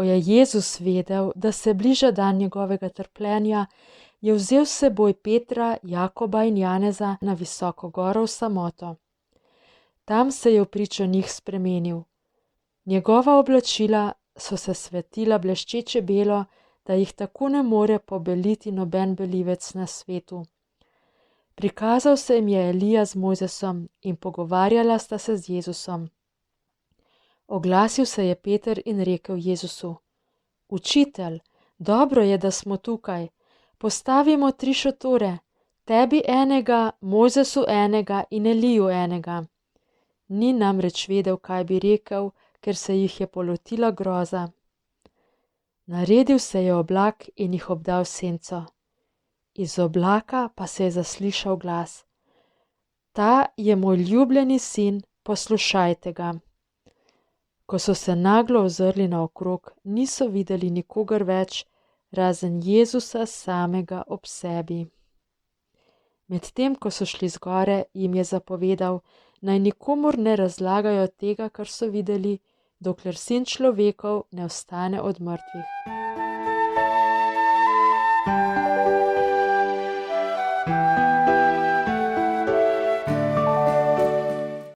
je Jezus vedel, da se bliža dan njegovega trpljenja, je vzel s seboj Petra, Jakoba in Janeza na visoko goro v samoto. Tam se je vpričo njih spremenil. Njegova oblačila so se svetila bleščeče belo, da jih tako ne more pobeliti noben belivec na svetu. Prikazal se jim je Elija z Mojzesom in pogovarjala sta se z Jezusom. Oglasil se je Peter in rekel Jezusu: Učitelj, dobro je, da smo tukaj. Postavimo 3 šotore, tebi enega, Mojzesu enega in Eliju enega. Ni namreč vedel, kaj bi rekel, ker se jih je polotila groza. Naredil se je oblak in jih obdal senco. Iz oblaka pa se je zaslišal glas: Ta je moj ljubljeni sin, poslušajte ga. Ko so se naglo ozrli naokrog, niso videli nikogar več, razen Jezusa samega ob sebi. Medtem ko so šli z gore, jim je zapovedal, naj nikomur ne razlagajo tega, kar so videli, dokler sin človekov ne vstane od mrtvih.